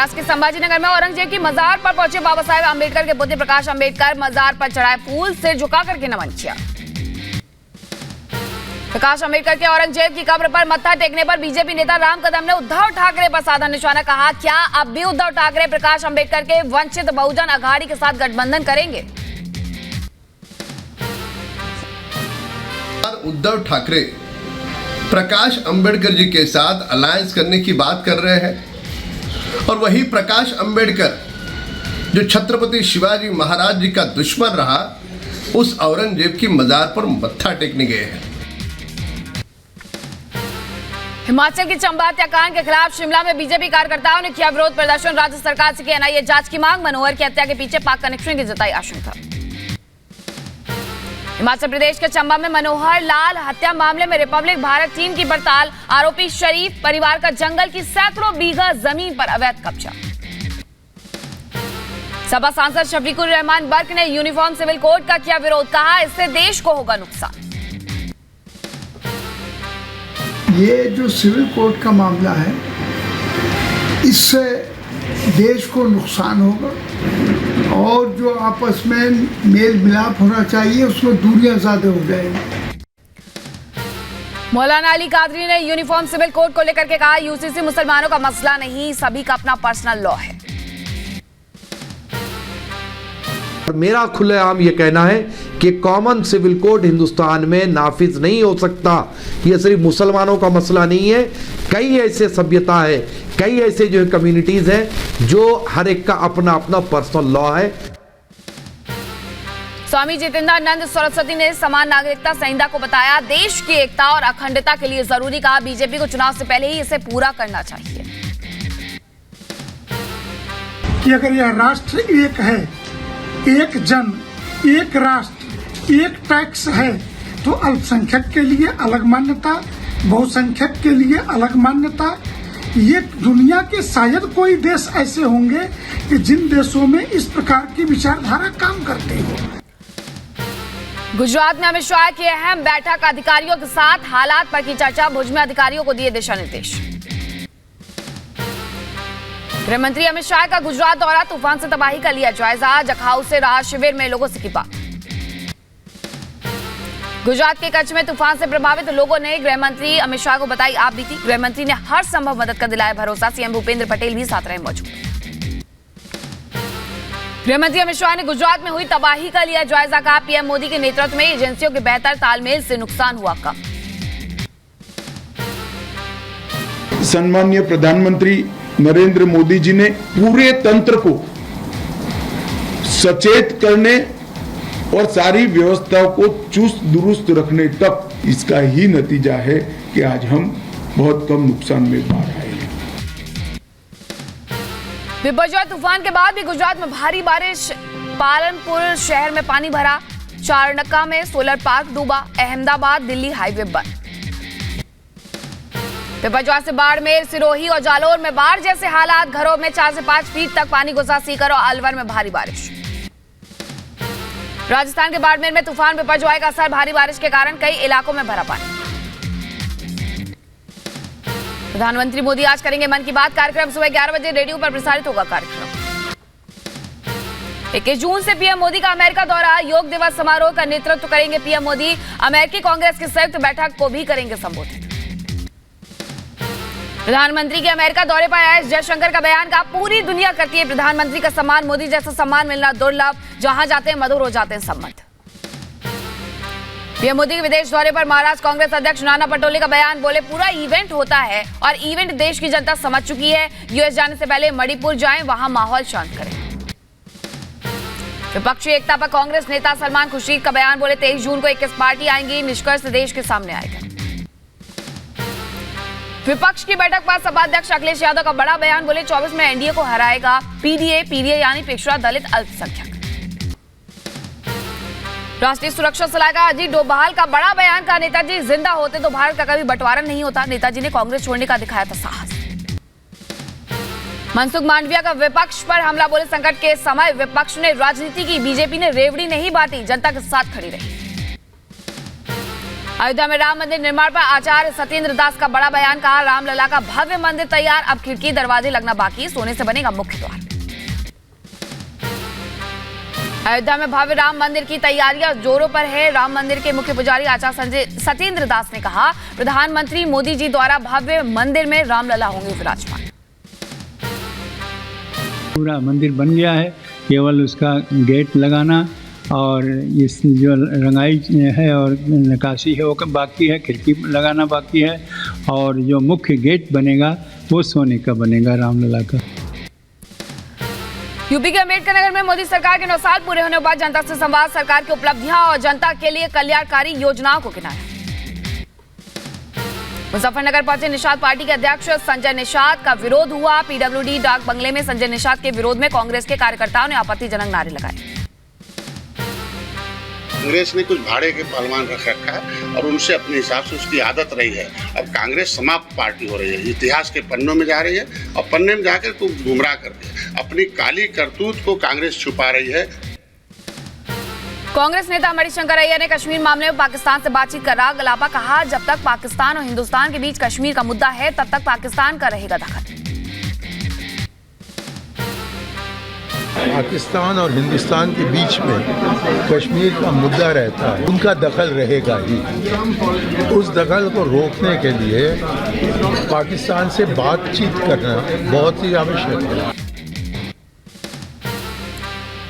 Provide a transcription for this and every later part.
महाराष्ट्र के संभाजीनगर में औरंगजेब की मजार पर पहुंचे बाबा साहेब आंबेडकर के पुत्र प्रकाश आंबेडकर मजार पर चढ़ाए फूल, सिर झुकाकर के नमन किया। प्रकाश आंबेडकर के औरंगजेब की कब्र पर मत्था टेकने पर बीजेपी नेता राम कदम ने उद्धव ठाकरे पर साधा निशाना। कहा, क्या अब भी उद्धव ठाकरे प्रकाश आंबेडकर के वंचित बहुजन अघाड़ी के साथ गठबंधन करेंगे? उद्धव ठाकरे प्रकाश अंबेडकर जी के साथ अलायंस करने की बात कर रहे हैं और वही प्रकाश अंबेडकर जो छत्रपति शिवाजी महाराज जी का दुश्मन रहा, उस औरंगजेब की मजार पर मत्था टेकने गए हैं। हिमाचल के चंबा हत्याकांड के खिलाफ शिमला में बीजेपी कार्यकर्ताओं ने किया विरोध प्रदर्शन। राज्य सरकार से की एनआईए जांच की मांग। मनोहर की हत्या के पीछे पाक कनेक्शन की जताई आशंका। हिमाचल प्रदेश के चंबा में मनोहर लाल हत्या मामले में रिपब्लिक भारत टीम की पड़ताल। आरोपी शरीफ परिवार का जंगल की सैकड़ों बीघा जमीन पर अवैध कब्जा। सपा सांसद शफीकुर रहमान बर्क ने यूनिफॉर्म सिविल कोड का किया विरोध। कहा, इससे देश को होगा नुकसान। ये जो सिविल कोड का मामला है, इससे देश को नुकसान होगा और जो आपस में मेल मिलाप होना चाहिए उसमें दूरियां ज्यादा हो जाएंगी। मौलाना अली कादरी ने यूनिफॉर्म सिविल कोड को लेकर के कहा, यूसीसी मुसलमानों का मसला नहीं, सभी का अपना पर्सनल लॉ है। मेरा खुलेआम ये कहना है कि कॉमन सिविल कोड हिंदुस्तान में नाफिज नहीं हो सकता। ये सिर्फ मुसलमानों का मसला नहीं है, कई ऐसे सभ्यता है, कई ऐसे जो कम्युनिटीज हैं जो हर एक का अपना अपना पर्सनल लॉ है। स्वामी जितेंद्रानंद सरस्वती ने समान नागरिकता संहिता को बताया देश की एकता और अखंडता के लिए जरूरी। कहा, बीजेपी को चुनाव से पहले ही इसे पूरा करना चाहिए। कि अगर यह राष्ट्र एक है, एक जन, एक राष्ट्र, एक टैक्स है, तो अल्पसंख्यक के लिए अलग मान्यता, बहुसंख्यक के लिए अलग मान्यता। ये दुनिया के शायद कोई देश ऐसे होंगे कि जिन देशों में इस प्रकार की विचारधारा काम करते हो। गुजरात में अमित शाह की अहम बैठक, अधिकारियों के साथ हालात पर की चर्चा। भुज में अधिकारियों को दिए दिशा निर्देश। गृह मंत्री अमित शाह का गुजरात दौरा, तूफान से तबाही का लिया जायजा। जखाऊ से राहत शिविर में लोगों से की बात। गुजरात के कच्छ में तूफान से प्रभावित लोगों ने गृह मंत्री अमित शाह को बताई आप बीती। गृह मंत्री ने हर संभव मदद का दिलाया भरोसा। सीएम भूपेंद्र पटेल भी साथ रहे मौजूद। गृह मंत्री अमित शाह ने गुजरात में हुई तबाही का लिया जायजा। कहा, पीएम मोदी के नेतृत्व में एजेंसियों के बेहतर तालमेल से नुकसान हुआ कम। सम्माननीय प्रधानमंत्री नरेंद्र मोदी जी ने पूरे तंत्र को सचेत करने और सारी व्यवस्थाओं को चुस्त दुरुस्त रखने तक इसका ही नतीजा है कि आज हम बहुत कम नुकसान में बाहर आए हैं। बिपरजॉय तूफान के बाद भी गुजरात में भारी बारिश। पालनपुर शहर में पानी भरा। चारनक्का में सोलर पार्क डूबा। अहमदाबाद दिल्ली हाईवे बंद। बिपरजॉय से बाड़मेर, सिरोही और जालोर में बाढ़ जैसे हालात। घरों में 4 से 5 फीट तक पानी घुसा। सीकर और अलवर में भारी बारिश। राजस्थान के बाड़मेर में तूफान बिपरजॉय का असर। भारी बारिश के कारण कई इलाकों में भरा पानी। प्रधानमंत्री मोदी आज करेंगे मन की बात कार्यक्रम। सुबह 11 बजे रेडियो पर प्रसारित होगा कार्यक्रम। 21 जून से पीएम मोदी का अमेरिका दौरा। योग दिवस समारोह का नेतृत्व करेंगे पीएम मोदी। अमेरिकी कांग्रेस की संयुक्त बैठक को भी करेंगे संबोधित। प्रधानमंत्री के अमेरिका दौरे पर आए जयशंकर का बयान। का पूरी दुनिया करती है प्रधानमंत्री का सम्मान। मोदी जैसा सम्मान मिलना दुर्लभ। जहां जाते हैं मधुर हो जाते हैं संबंध। पीएम मोदी के विदेश दौरे पर महाराष्ट्र कांग्रेस अध्यक्ष नाना पटोले का बयान। बोले, पूरा इवेंट होता है और इवेंट देश की जनता समझ चुकी है। यूएस जाने से पहले मणिपुर जाएं, वहां माहौल शांत करें। विपक्षी एकता पर कांग्रेस नेता सलमान खुर्शीद का बयान। बोले, 23 जून को 21 पार्टी आएंगी, निष्कर्ष देश के सामने आएगा। विपक्ष की बैठक पर सपा अध्यक्ष अखिलेश यादव का बड़ा बयान। बोले, 24 में एनडीए को हराएगा पीडीए यानी पिछड़ा दलित अल्पसंख्यक। राष्ट्रीय सुरक्षा सलाहकार अजीत डोभाल का बड़ा बयान। का नेताजी जिंदा होते तो भारत का कभी बंटवारा नहीं होता। नेताजी ने कांग्रेस छोड़ने का दिखाया था साहस। मनसुख मांडविया का विपक्ष पर हमला। बोले, संकट के समय विपक्ष ने राजनीति की, बीजेपी ने रेवड़ी नहीं बांटी, जनता के साथ खड़ी रही। अयोध्या में राम मंदिर निर्माण पर आचार्य सत्येंद्र दास का बड़ा बयान, कहा रामलला का भव्य मंदिर तैयार, अब खिड़की दरवाजे लगना बाकी, सोने से बनेगा मुख्य द्वार। अयोध्या में भव्य राम मंदिर की तैयारियां जोरों पर है। राम मंदिर के मुख्य पुजारी आचार्य सत्येंद्र दास ने कहा, प्रधानमंत्री मोदी जी द्वारा भव्य मंदिर में रामलला होंगे विराजमान। पूरा मंदिर बन गया है, केवल उसका गेट लगाना और इस जो रंगाई है और नक्काशी है वो बाकी है, खिड़की लगाना बाकी है, और जो मुख्य गेट बनेगा वो सोने का बनेगा रामलला का। यूपी के अम्बेडकर नगर में मोदी सरकार के 9 साल पूरे होने के बाद जनता से संवाद, सरकार की उपलब्धियां और जनता के लिए कल्याणकारी योजनाओं को गिनाया। मुजफ्फरनगर पहुंचे निषाद पार्टी के अध्यक्ष संजय निषाद का विरोध हुआ। पीडब्ल्यूडी डाक बंगले में संजय निषाद के विरोध में कांग्रेस के कार्यकर्ताओं ने आपत्तिजनक नारे लगाए। कांग्रेस ने कुछ भाड़े के पहलवान रख रखा है और उनसे अपने हिसाब से उसकी आदत रही है। अब कांग्रेस समाप्त पार्टी हो रही है, इतिहास के पन्नों में जा रही है और पन्ने में जाकर तो गुमराह करके अपनी काली करतूत को कांग्रेस छुपा रही है। कांग्रेस नेता मणिशंकर अय्यर ने कश्मीर मामले में पाकिस्तान से बातचीत कर राग अलापा, कहा जब तक पाकिस्तान और हिंदुस्तान के बीच कश्मीर का मुद्दा है तब तक पाकिस्तान का रहेगा दखल। पाकिस्तान और हिंदुस्तान के बीच में कश्मीर का मुद्दा रहता है, उनका दखल रहेगा ही। उस दखल को रोकने के लिए पाकिस्तान से बातचीत करना बहुत ही आवश्यक है।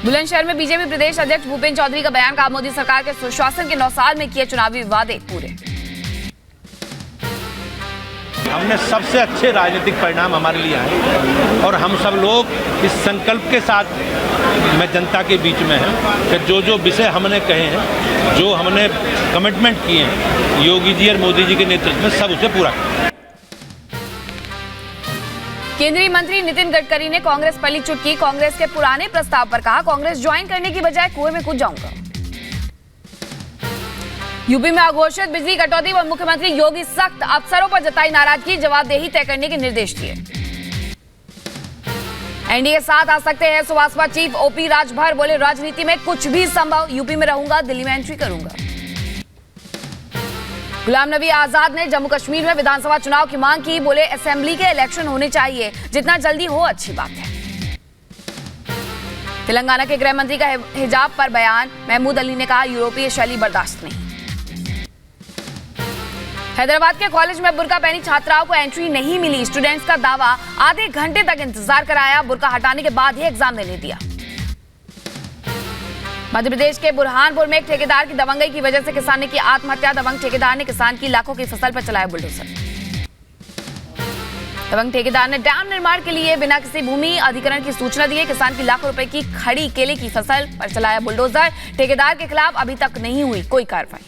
बुलंदशहर में बीजेपी प्रदेश अध्यक्ष भूपेंद्र चौधरी का बयान, कहा मोदी सरकार के सुशासन के 9 साल में किए चुनावी वादे पूरे। हमने सबसे अच्छे राजनीतिक परिणाम हमारे लिए आए और हम सब लोग इस संकल्प के साथ मैं जनता के बीच में हैं कि जो जो विषय हमने कहे हैं, जो हमने कमिटमेंट किए हैं योगी जी और मोदी जी के नेतृत्व में, सब उसे पूरा करें। केंद्रीय मंत्री नितिन गडकरी ने कांग्रेस पली चुटकी, कांग्रेस के पुराने प्रस्ताव पर कहा कांग्रेस ज्वाइन करने की बजाय कुएं में कूद जाऊंगा। यूपी में अघोषित बिजली कटौती पर मुख्यमंत्री योगी सख्त, अफसरों पर जताई नाराजगी, जवाबदेही तय करने के निर्देश दिए। एनडीए के साथ आ सकते हैं सुभाषपा चीफ ओपी राजभर, बोले राजनीति में कुछ भी संभव, यूपी में रहूंगा, दिल्ली में एंट्री करूंगा। गुलाम नबी आजाद ने जम्मू कश्मीर में विधानसभा चुनाव की मांग की, बोले असेंबली के इलेक्शन होने चाहिए, जितना जल्दी हो अच्छी बात है। तेलंगाना के गृह मंत्री का हिजाब पर बयान, महमूद अली ने कहा यूरोपीय शैली बर्दाश्त नहीं। हैदराबाद के कॉलेज में बुर्का पहनी छात्राओं को एंट्री नहीं मिली, स्टूडेंट्स का दावा, आधे घंटे तक इंतजार कराया, बुर्का हटाने के बाद ही एग्जाम देने दिया। मध्य प्रदेश के बुरहानपुर में एक ठेकेदार की दबंगई की वजह से किसान ने की आत्महत्या, दबंग ठेकेदार ने किसान की लाखों की फसल पर चलाया बुलडोजर। दबंग ठेकेदार ने डैम निर्माण के लिए बिना किसी भूमि अधिग्रहण की सूचना दी, किसान की लाखों रुपए की खड़ी केले की फसल पर चलाया बुलडोजर। ठेकेदार के खिलाफ अभी तक नहीं हुई कोई कार्रवाई।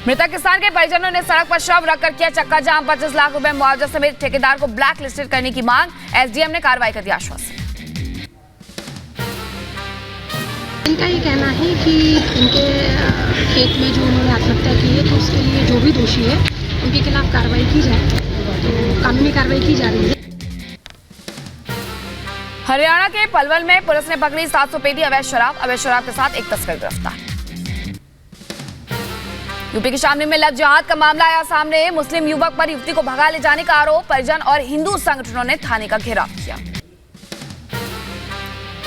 मृतक किसान के परिजनों ने सड़क पर शव रखकर किया चक्का जाम, 25 लाख रुपए मुआवजा समेत ठेकेदार को ब्लैक लिस्टेड करने की मांग, एसडीएम ने कार्रवाई कर दिया आश्वासन। इनका ये कहना है कि इनके खेत में जो उन्होंने आत्महत्या की है तो उसके लिए जो भी दोषी है उनके खिलाफ कार्रवाई की जाए, तो कानूनी कार्रवाई की जा रही है। हरियाणा के पलवल में पुलिस ने पकड़ी 700 पेटी अवैध शराब के साथ एक तस्कर गिरफ्तार। यूपी के शामली में लव जिहाद का मामला आया सामने, मुस्लिम युवक पर युवती को भगा ले जाने का आरोप, परिजन और हिंदू संगठनों ने थाने का घेराव किया।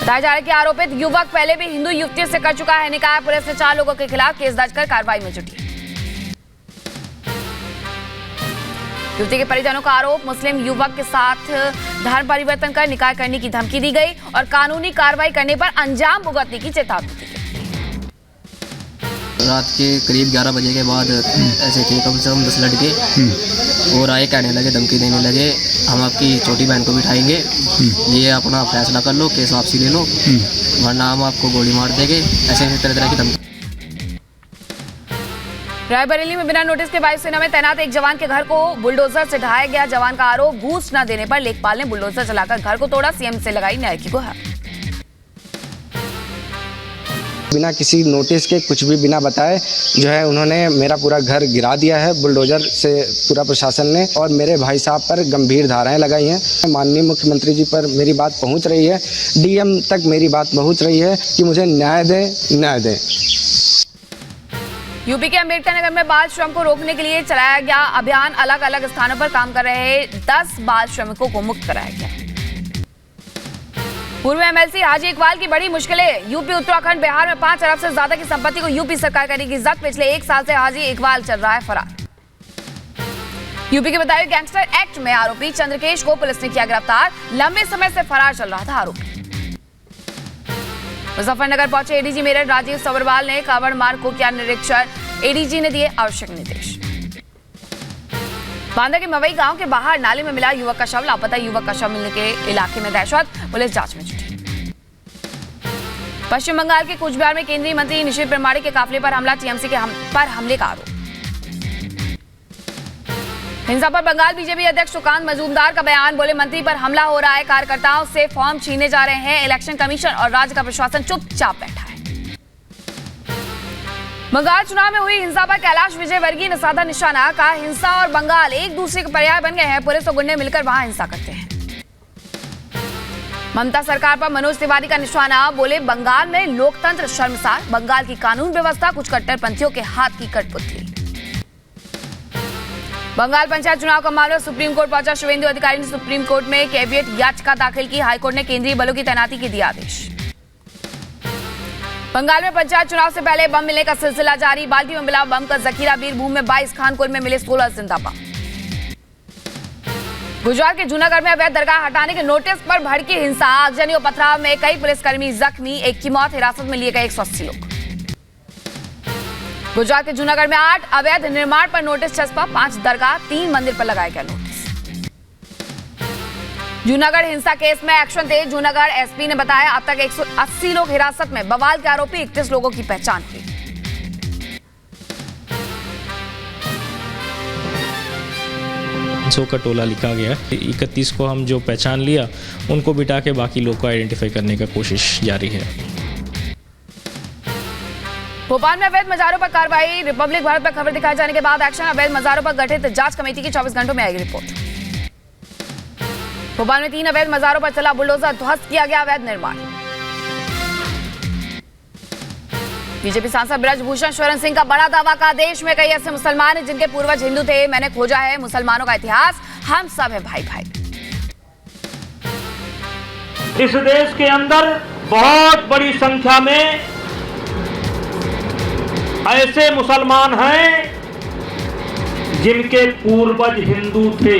बताया जा रहा है कि आरोपित युवक पहले भी हिंदू युवतियों से कर चुका है निकाह। पुलिस ने 4 लोगों के खिलाफ केस दर्ज कर कार्रवाई में जुटी। युवती के परिजनों का आरोप, मुस्लिम युवक के साथ धर्म परिवर्तन कर निकाह करने की धमकी दी गई और कानूनी कार्रवाई करने पर अंजाम भुगतने की चेतावनी दी गई। रात के करीब 11 बजे के बाद ऐसे थे कम से कम 10 लड़के और आए, कहने लगे, धमकी देने लगे, हम आपकी छोटी बहन को बिठाएंगे, ये अपना फैसला कर लो, केस वापसी ले लो, वरना हम आपको गोली मार देंगे, ऐसे तरह तरह की धमकी। रायबरेली में बिना नोटिस के वायुसेना में तैनात एक जवान के घर को बुलडोजर से ढहाया गया। जवान का आरोप, घूस न देने पर लेखपाल ने बुलडोजर चलाकर घर को तोड़ा, सीएम से लगाई न्याय की गुहार। बिना किसी नोटिस के, कुछ भी बिना बताए जो है उन्होंने मेरा पूरा घर गिरा दिया है बुलडोजर से, पूरा प्रशासन ने, और मेरे भाई साहब पर गंभीर धाराएं लगाई हैं। माननीय मुख्यमंत्री जी पर मेरी बात पहुंच रही है, डीएम तक मेरी बात पहुंच रही है कि मुझे न्याय दें, न्याय दें। यूपी के अंबेडकर नगर में बाल श्रम को रोकने के लिए चलाया गया अभियान। अलग अलग स्थानों पर काम कर रहे 10 बाल श्रमिकों को मुक्त कराया गया। पूर्व एमएलसी हाजी इकबाल की बड़ी मुश्किलें। यूपी, उत्तराखंड, बिहार में 5 अरब से ज्यादा की संपत्ति को यूपी सरकार करेगी जब्त। पिछले 1 साल से हाजी इकबाल चल रहा है फरार। यूपी के बताए गैंगस्टर एक्ट में आरोपी चंद्रकेश को पुलिस ने किया गिरफ्तार। लंबे समय से फरार चल रहा था आरोपी। मुजफ्फरनगर पहुंचे एडीजी मेरठ राजीव सबरवाल ने कांवड़ मार्ग को किया निरीक्षण। एडीजी ने दिए आवश्यक निर्देश। बांदा के मवई गांव के बाहर नाले में मिला युवक का शव। लापता युवक का शव मिलने के इलाके में दहशत। पुलिस जांच में जुटी। पश्चिम बंगाल के कुचबिहार में केंद्रीय मंत्री निशित प्रमाणी के काफिले पर हमला। टीएमसी के पर हमले का आरोप। हिंसा पर बंगाल बीजेपी अध्यक्ष सुकांत मजूमदार का बयान। बोले मंत्री पर हमला हो रहा है, कार्यकर्ताओं से फॉर्म छीने जा रहे हैं। इलेक्शन कमीशन और राज्य का प्रशासन चुपचाप बैठा है। बंगाल चुनाव में हुई हिंसा पर कैलाश विजयवर्गीय ने साधा निशाना। कहा हिंसा और बंगाल एक दूसरे के पर्याय बन गए हैं। पुलिस और गुंडे मिलकर वहां हिंसा करते हैं। ममता सरकार पर मनोज तिवारी का निशाना। बोले बंगाल में लोकतंत्र शर्मसार। बंगाल की कानून व्यवस्था कुछ कट्टरपंथियों के हाथ की कठपुतली। बंगाल पंचायत चुनाव का मामला सुप्रीम कोर्ट पहुंचा। शुभेंदु अधिकारी ने सुप्रीम कोर्ट में कैविएट याचिका दाखिल की। हाईकोर्ट ने केंद्रीय बलों की तैनाती के दिया आदेश। बंगाल में पंचायत चुनाव से पहले बम मिलने का सिलसिला जारी। बाल्टी में मिला बम का जखीरा। बीरभूम में 22, खानकुल में मिले 16 जिंदा बम। गुजरात के जूनागढ़ में अवैध दरगाह हटाने के नोटिस पर भड़की हिंसा। आगजनी और पथराव में कई पुलिसकर्मी जख्मी। एक की मौत। हिरासत में लिए गए 180 लोग। गुजरात के जूनागढ़ में 8 अवैध निर्माण पर नोटिस चस्पा। 5 दरगाह, 3 मंदिर पर लगाया गया नोटिस। जूनागढ़ हिंसा केस में एक्शन तेज। जूनागढ़ एसपी ने बताया अब तक 180 लोग हिरासत में। बवाल के आरोपी 31 लोगों की पहचान की। का टोला लिखा गया। 31 को हम जो पहचान लिया उनको बिठा के बाकी लोग को आइडेंटिफाई करने का कोशिश जारी है। भोपाल में अवैध मजारों पर कार्रवाई। रिपब्लिक भारत पर खबर दिखाए जाने के बाद एक्शन। अवैध मजारों पर गठित जांच कमेटी की 24 घंटों में आएगी रिपोर्ट। भोपाल में 3 अवैध मजारों पर चला बुलडोजर। ध्वस्त किया गया अवैध निर्माण। बीजेपी सांसद ब्रजभूषण शरण सिंह का बड़ा दावा। का देश में कई ऐसे मुसलमान हैं जिनके पूर्वज हिंदू थे। मैंने खोजा है मुसलमानों का इतिहास। हम सब है भाई भाई। इस देश के अंदर बहुत बड़ी संख्या में ऐसे मुसलमान हैं जिनके पूर्वज हिंदू थे।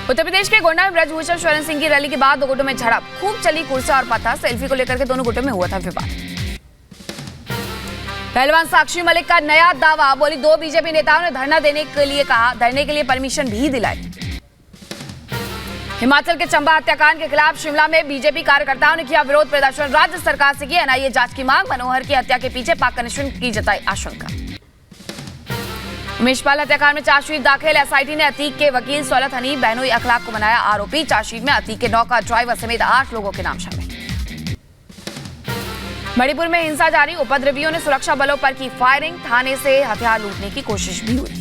उत्तर प्रदेश के गोंडा में ब्रजभूषण शरण सिंह की रैली के बाद 2 गुटों में झड़प। खूब चली कुर्सा और पत्थर। सेल्फी को लेकर के दोनों गुटों में हुआ था विवाद। पहलवान साक्षी मलिक का नया दावा। बोली 2 बीजेपी नेताओं ने धरना देने के लिए कहा। धरने के लिए परमिशन भी दिलाई। हिमाचल के चंबा हत्याकांड के खिलाफ शिमला में बीजेपी कार्यकर्ताओं ने किया विरोध प्रदर्शन। राज्य सरकार से की एनआईए जांच की मांग। मनोहर की हत्या के पीछे पाक कनेक्शन की जताई आशंका। उमेश पाल हत्याकांड में चार्जशीट दाखिल। एसआईटी ने अतीक के वकील सौलत हनी बहनोई अखलाक को बनाया आरोपी। चार्जशीट में अतीक के नौका ड्राइवर समेत 8 लोगों के नाम शामिल। मणिपुर में हिंसा जारी। उपद्रवियों ने सुरक्षा बलों पर की फायरिंग। थाने से हथियार लूटने की कोशिश भी हुई।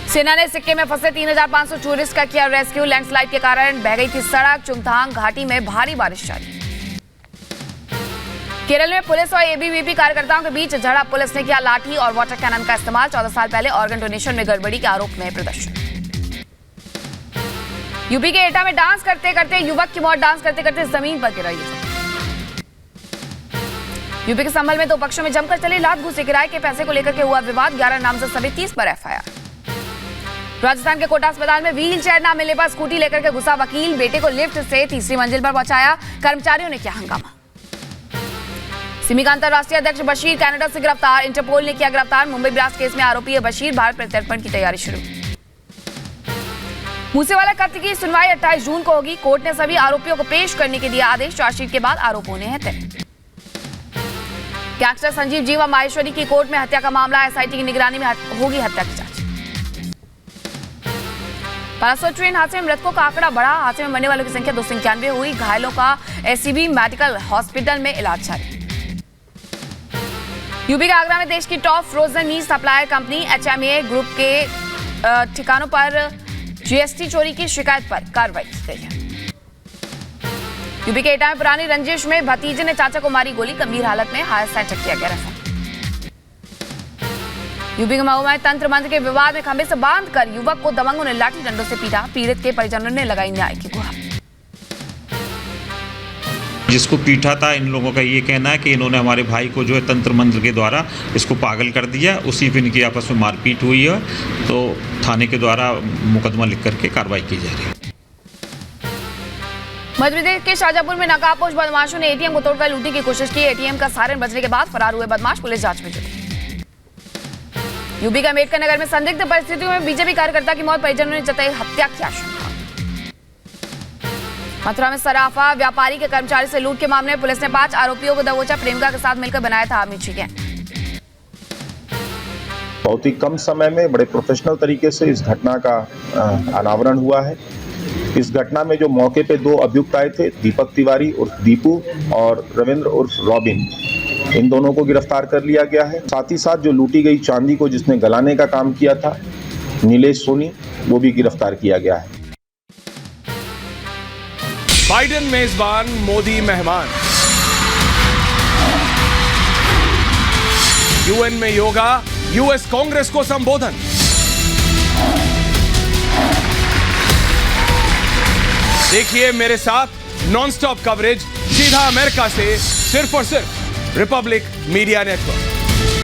सेना ने सिक्के में फंसे 3500 टूरिस्ट का किया रेस्क्यू। लैंडस्लाइड के कारण बह गई थी सड़क। चुंगथांग घाटी में भारी बारिश जारी। केरल में पुलिस और एबीवीपी कार्यकर्ताओं के बीच झड़प। पुलिस ने किया लाठी और वाटर कैनन का इस्तेमाल। 14 साल पहले ऑर्गन डोनेशन में गड़बड़ी के आरोप में प्रदर्शन। यूपी के एटा में डांस करते करते युवक की मौत। डांस करते करते जमीन पर गिरा। यूपी के संभल में 2 पक्षों में जमकर चली लात घूसी। किराए के पैसे को लेकर के हुआ विवाद। 11 नामजद समेत 30 पर एफआईआर। राजस्थान के कोटा अस्पताल में व्हील चेयर न मिलने पर स्कूटी लेकर के घुसा वकील। बेटे को लिफ्ट से 3री मंजिल पर पहुंचाया। कर्मचारियों ने किया हंगामा। सिमी का अंतर्राष्ट्रीय अध्यक्ष बशीर कनाडा से गिरफ्तार। इंटरपोल ने किया गिरफ्तार। मुंबई ब्लास्ट केस में आरोपी है बशीर। भारत प्रत्यर्पण की तैयारी शुरू। मूसेवाला कत्ल की सुनवाई 28 जून को होगी। कोर्ट ने सभी आरोपियों को पेश करने के दिया आदेश। चार्जशीट के बाद आरोप होने हैं तय। गैंगस्टर संजीव जीवा माहेश्वरी की कोर्ट में हत्या का मामला। एसआईटी की निगरानी में होगी हत्या की जांच। बालासोर ट्रेन हादसे में मृतकों का आंकड़ा बढ़ा। हादसे में मरने वालों की संख्या 291 हुई। घायलों का एससीबी मेडिकल हॉस्पिटल में इलाज जारी। यूपी के आगरा में देश की top frozen meat supplier company HMA group के ठिकानों पर जीएसटी चोरी की शिकायत पर कार्रवाई की गई है। यूपी के एटा में पुरानी रंजिश में भतीजे ने चाचा को मारी गोली, गंभीर हालत में हायर सेंटर किया गया रेफर। यूपी के मऊ में तंत्र मंत्र के विवाद में खंभे से बांधकर युवक को दबंगों ने लाठी डंडों से पीटा, पीड़ित के परिजनों ने लगाई न्याय की गुहार। जिसको पीटा था, इन लोगों का ये कहना है कि इन्होंने हमारे भाई को जो है तंत्र मंत्र के द्वारा इसको पागल कर दिया, उसी पे इनकी आपस में मारपीट हुई है, तो थाने के द्वारा मुकदमा लिख करके कार्रवाई की जा रही है। मध्य प्रदेश के शाजापुर में नकाबपोश बदमाशों ने एटीएम को तोड़कर लूटने की कोशिश की। एटीएम का सायरन बजने के बाद फरार हुए बदमाश पुलिस जांच में जुटे। यूपी के अम्बेडकर नगर में संदिग्ध परिस्थितियों में बीजेपी कार्यकर्ता की मौत, परिजनों ने जताई हत्या की आशंका। मथुरा में सराफा व्यापारी के कर्मचारी से लूट के मामले में पुलिस ने 5 आरोपियों को दबोचा, प्रेमिका के साथ मिलकर बनाया था आर्मी चिकन। बहुत ही कम समय में बड़े प्रोफेशनल तरीके से इस घटना का अनावरण हुआ है। इस घटना में जो मौके पे 2 अभियुक्त आए थे, दीपक तिवारी उर्फ दीपू और रविंद्र उर्फ रॉबिन, इन दोनों को गिरफ्तार कर लिया गया है। साथ ही साथ जो लूटी गई चांदी को जिसने गलाने का काम किया था, नीलेश सोनी, वो भी गिरफ्तार किया गया है। बाइडेन मेजबान, मोदी मेहमान। यूएन में योगा, यूएस कांग्रेस को संबोधन। देखिए मेरे साथ नॉनस्टॉप कवरेज सीधा अमेरिका से, सिर्फ और सिर्फ रिपब्लिक मीडिया नेटवर्क।